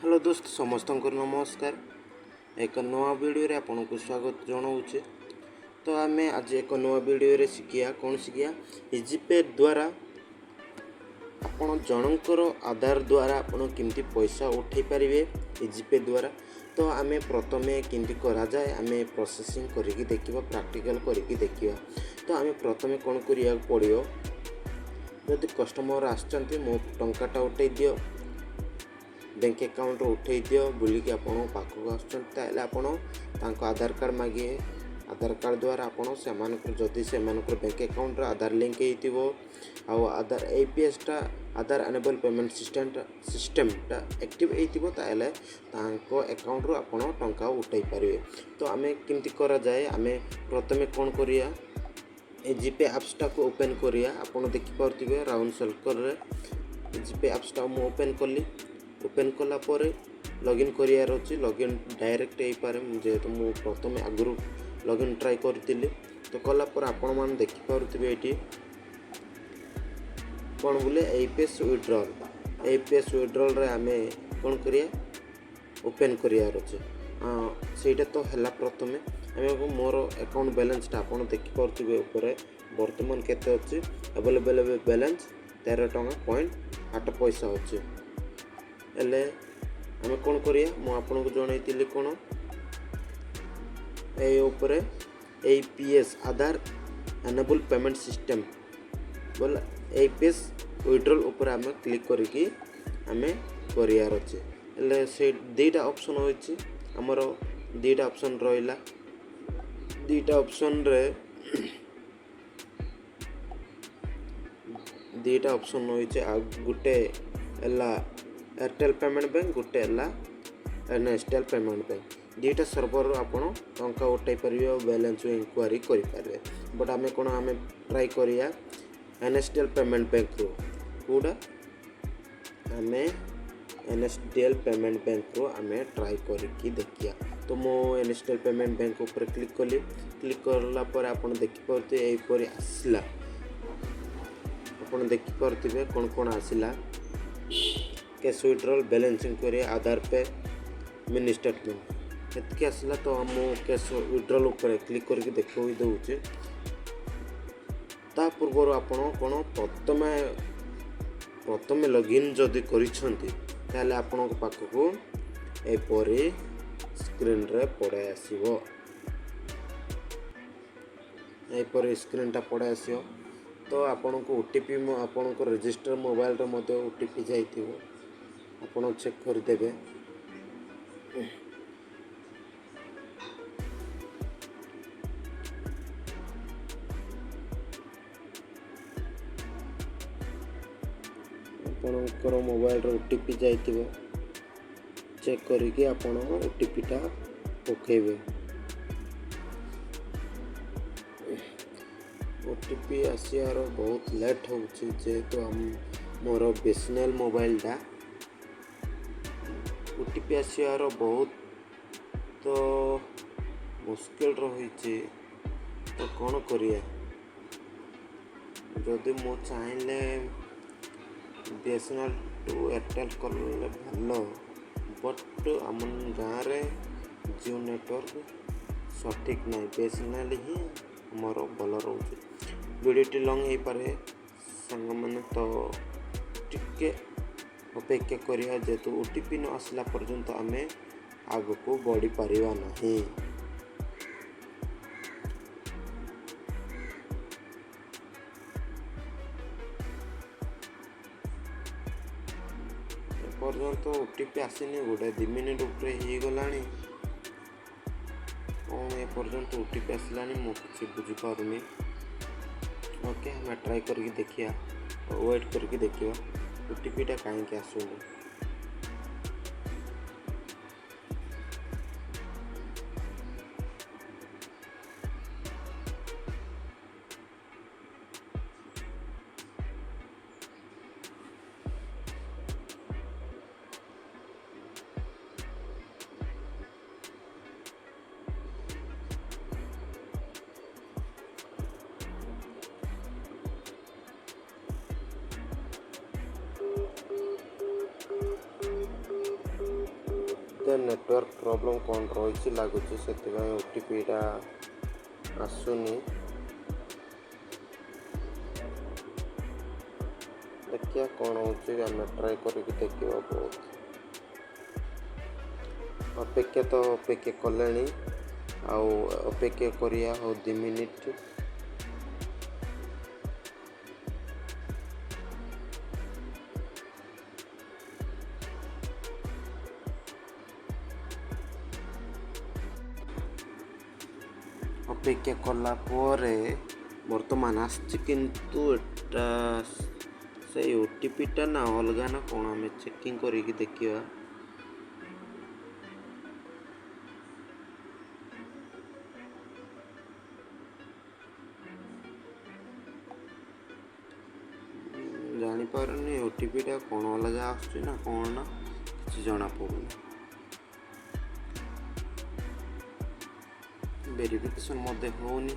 Hello दोस्त समस्त को नमस्कार। एक नवा वीडियो रे आपको स्वागत जनाऊे। तो आम आज एक नवा वीडियो रे शिखिया कौन शिखिया इजीपे द्वारा आपण जनकर आधार द्वारा आपण केमती पैसा उठे पारे इजीपे द्वारा। तो आम प्रथमे केमती करा जाए आम प्रोसेसिंग करके देखिबा प्रैक्टिकल करके देखिबा। तो आम प्रथमे कौन करिया पड़ियो जदि कस्टमर आछंती मो टंकाटा उठे दियो बैंक अकाउंट उठे दियो बोलिकी आपण पाखक आसुचंती आपण आधार कार्ड मागे आधार कार्ड द्वारा आपण जदि से बैंक अकाउंट आधार लिंक होइतिबो आ आधार एपीएस टा आधार एनेबल पेमेंट सिस्टमटा एक्टिव होइतिबो ताले तांको अकाउंट रो आपण टंका उठाई पारिबे। तो आमे केमती करा जाए आमे प्रथमे कोन करिया जीपे एप्स टा को ओपन करिया। आपण देखि पारतिबे राउंड सर्कल रे जीपे एप्स टा मो ओपन कली। ओपन कला परे लॉगिन करियार अछि। लॉगिन डायरेक्ट हो पारे जेहेतु मु प्रथमे आगु लॉगिन ट्राई करथिली। तो कला पर आपण मान देखि पारुथिबे एटी कोन बोले एपीएस विड्रॉल। एपीएस विड्रॉल रे आमे कोन करिया ओपन करियार अछि। सेटा तो हला प्रथमे आमे मोर अकाउंट बैलेंस टा आपण देखि पारुथिबे ऊपर वर्तमान केते अछि। अवेलेबल बैलेंस 13 टका 8 पैसा अछि। एले आमे कोन करिया मु आपन को जणाइतिली कोन ए ऊपर एपीएस आधार एनेबल पेमेंट सिस्टम बोला एपीएस विड्रॉल ऊपर आमे क्लिक करके आमे करियार अछि। एले से दुईटा ऑप्शन होइछि हमर दुईटा ऑप्शन रहिला। दुईटा ऑप्शन रे दुईटा ऑप्शन होइछि आ गुटे एला एयरटेल पेमेंट बैंक गोटे है नेशनल पेमेंट बैंक। दुईटा सर्वर आपण टंका उठाई पारे बैलेंस इंक्वारी करें। बट आम कौन आम ट्राई करिया नेशनल पेमेंट बैंक रो कूड़ा आम नेशनल पेमेंट बैंक रो आम ट्राई करके देखिया। तो मो नेशनल पेमेंट बैंक ऊपर क्लिक कली। क्लिक करला पर आपण देखि पारते एपरि आसला। आपण देखि पारतिबे कोन कोन आसिला कैश विड्रॉल बैलेंस इंक्वारी आधार पे मिनी स्टेटमेंट एतके आसला। तो हम कैश विड्रॉल ऊपर क्लिक करके देखो दउचे। ता पूर्व आपण कोन प्रथमे लॉगिन जदि करिसंती ताले आपण पाखको एपरि स्क्रीन रे पड़े आसीबो। एपरि स्क्रीन टा पड़े आसीबो। तो आपण को ओटीपी आपण को रजिस्टर मोबाइल रे मते ओटीपी जाइतिबो आपण चेक कर देबे। आपणकर मोबाइल रे ओटीपी जाइतिबो चेक करके आपण ओटीपी टा पकेबे। ओटीपी आसियार बहुत लेट होउछि जेहेतु हम मोर बीएसएनएल मोबाइल टा ओटीपी आसियार बहुत तो मुश्किल रही। तो कौन करिया जदि मो चाहिले बीएसएनएल टू एयरटेल कले भल बट आम गाँव रे जियो नेटवर्क सठिक ना बीएसएनएल ही मोर भल रोचे। वीडियोटी लॉन्ग हो पारे सांग मैंने तो टिके अपेक्षा करिया जेतु ओटीपी न आसला पर्यंत आमे आग को बढ़ी पारिबा नहीं। पर्यंत ओटीपी आसीनी गोटे 2 मिनिट ऊपर ही गलानी। कौन ए पर्यंत ओटीपी आसलानी मो किसी बुझी पारुनी। ओके हम ट्राई करके देखिया वेट करके देखिया ओटीपी टा कहीं आसुनी। बोधे नेटवर्क प्रॉब्लम कौन रही लगुच से ओटीपीटा आसुनी देखिए कौन हो ट्राए करके देखा बहुत अपेक्षा तो अपेक्षा कले अपेक्षा करिया हो 2 मिनिट अपेक्षा कला बर्तमान आसछि किंतु एटा से ओटीपीटा ना अलगा ना कौन आम चेकिंग करके देखिए जानीपारे ओटीपीटा कौन अलग आसना कौन ना किसी जना पड़ूनी वेरिफिकेशन मध्य होनी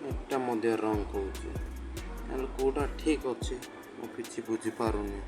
एटा मध्य रंग कौचे कौटा ठीक अच्छे मु किसी बुझी पारुनी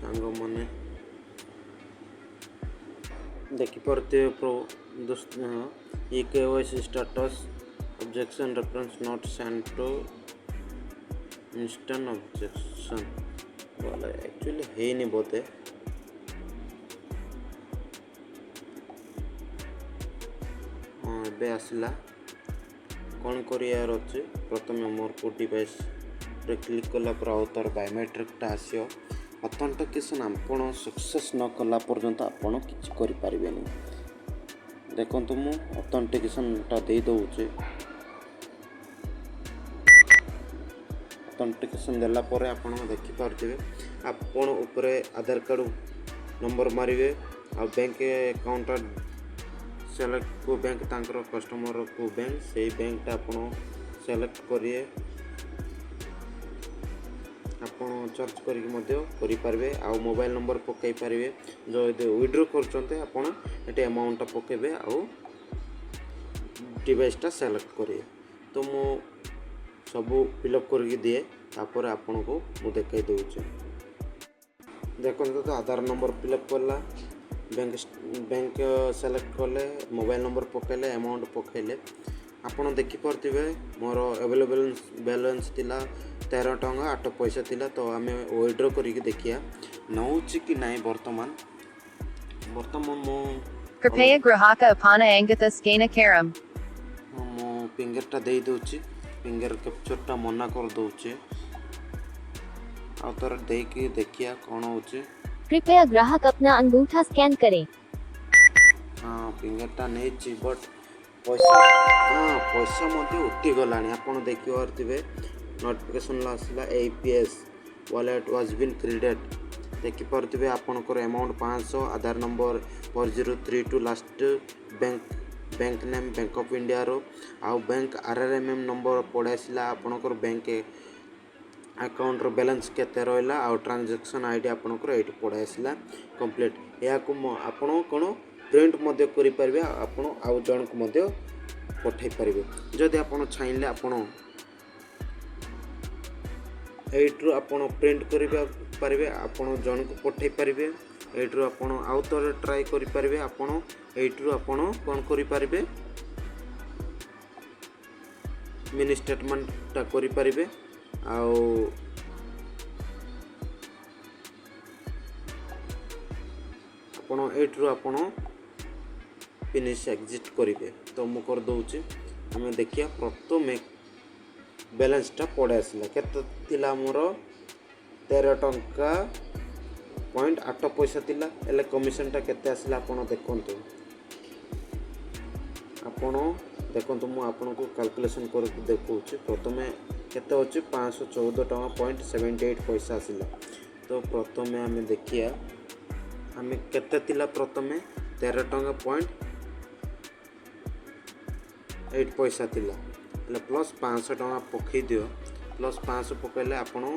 सांग मैंने देखिपे दोस्त ये KYC status objection reference not send to instant objection बोले एक्चुअली है नहीं बोधे हाँ ए आसला कौन कर प्रथम मोर को डिवाइस क्लिक कला आउतर बायोमेट्रिकटा आसो ऑथेंटिकेशन आपण सक्सेस न कला पर्यंत आपण किछि करि पारिबेनी देखंतु मु ऑथेंटिकेशनटा दे दउचे ऑथेंटिकेशन देला परे आपण देखि पारथिबे आपण ऊपर आधार कार्ड नंबर मारिबे आ बैंक अकाउंट सेलेक्ट को बैंक तांकर कस्टमर को बैंक से बैंकटा आपण सेलेक्ट करिए आपण सर्च करके मध्य करि पारबे आ मोबाइल नंबर पकई पारबे जो विड्रॉ करचंते आपण एटे अमाउंट पकेबे आ डिवाइसटा सेलेक्ट करिए तो मो सब फिलअप करके दिए तापर आपण को मु देखाई दउचे देखो तो आधार नंबर फिलअप करला बैंक सेलेक्ट कले मोबाइल नंबर पकेले अमाउंट पकेले आपण देखि परथिबे मोर अवेलेबल बैलेंस थिला 13 टंका 8 पैसा थिला तो आमे विड्रॉ करके देखिया नउची कि नाही वर्तमान मो कृपया ग्राहक अपना अंगता स्कैन करें मो फिंगरटा दे दउची फिंगर कैप्चरटा मना कर दउची आ तर देकी देखिया कोन होची कृपया ग्राहक अपना अंगूठा स्कैन करें हाँ फिंगरटा नहीं बट पैसा हाँ पैसा मध्य उठी गलानी आपण देखि पारथिबे नोटिफिकेशन आसला AEPS wallet was been credited देखि पारथिबे आपनकर amount 500 Aadhaar number 4032 last bank name bank of India रो आ बैंक RRMM नंबर पड़ासिला आपनकर बैंक अकाउंट रो बैलेंस केते रहला आ ट्रांजैक्शन आईडी आपनकर एठी पड़ासिला कंप्लीट या को आपण कोन प्रिंट मध्य करि पारबे आपण आउ जन को मध्य पठाई पारबे जदि आपण चाहिले आपण एट्रु आपण प्रिंट करिबा पारबे आपण जन को पठाई पारबे एट्रु आपण आउ तर ट्राई करि पारबे आपण एट्रु आपण कोन करि पारबे मिनी स्टेटमेंट ता करि पारबे आउ आपण एट्रु आपण फिनिश एग्जिट करेंगे तो मु कर दउची हमें देखिया प्रथम बैलेंसटा पड़े आसला केते थिला मोर 13 टंका 0.8 पैसा थिला एले कमिशनटा केते आसला आपण देखंतु आपण देखंतु मु आपण को कैलकुलेशन करके देखौची प्रथम केते अछि 514 टंका 0.78 पैसा आसला तो प्रथम हमें देखिया हमें केते थिला प्रथम 13 टंका 8 पैसा थिला એટલે પ્લસ 500 ટଙ୍କା પકઈ દિયો પ્લસ 500 પકઈલે આપણો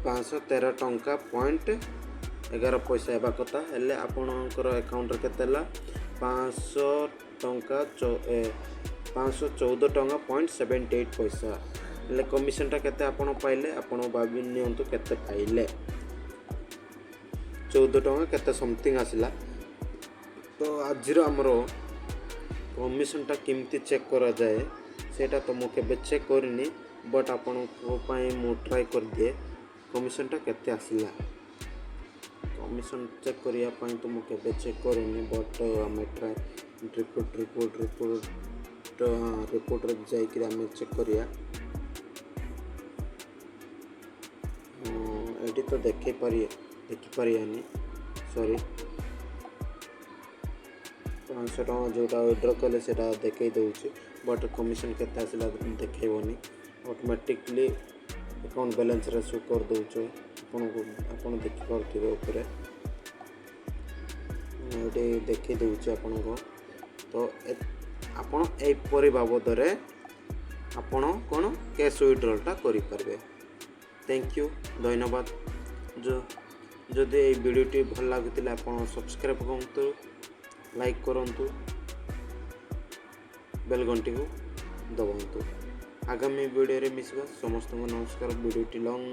513 ଟଙ୍କା 0.8 11 पैसा हेबा कथा हेले आपणकर अकाउंट रे केते ला 514 टंका .78 पैसा हेले कमिशन टा केते आपण पाइले आपण भाबी नियंतु केते पाइले 14 टंका केते समथिंग आसिला। तो आज आमर कमिशन टा केमती चेक करा जाए सेटा तो मु केबे चेक करनी बट आपण मु ट्राई कर दिए कमिशन टा केते आसिला। कमिशन चेक करिया पाई तो मु केबे चेक करनी बट आम ट्राई रिपोर्ट रे जाई कि आम चेक करिया। एटी तो देखि पारियानी सॉरी 500 टका जोटा विड्रॉ कले सेटा देखै दउछि बट कमिशन केते आसिला देखैबनी ऑटोमेटिकली अकाउंट बैलेंस रे शो कर दउछ आपण देखि पारथिबे ऊपर एटी देखै दउछि आपण को। तो आपण ए परि बाबद रे आपण कोन कैश विड्रॉल टा करि परबे। थैंक यू धन्यवाद। जदि ये वीडियोटी भल लगुला आप सब्सक्राइब करतु लाइक करंतु बेल घंटी को दबातु। आगामी वीडियो रे मिसबा समस्त नमस्कार। वीडियोटी लॉन्ग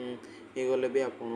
हो गले भी आप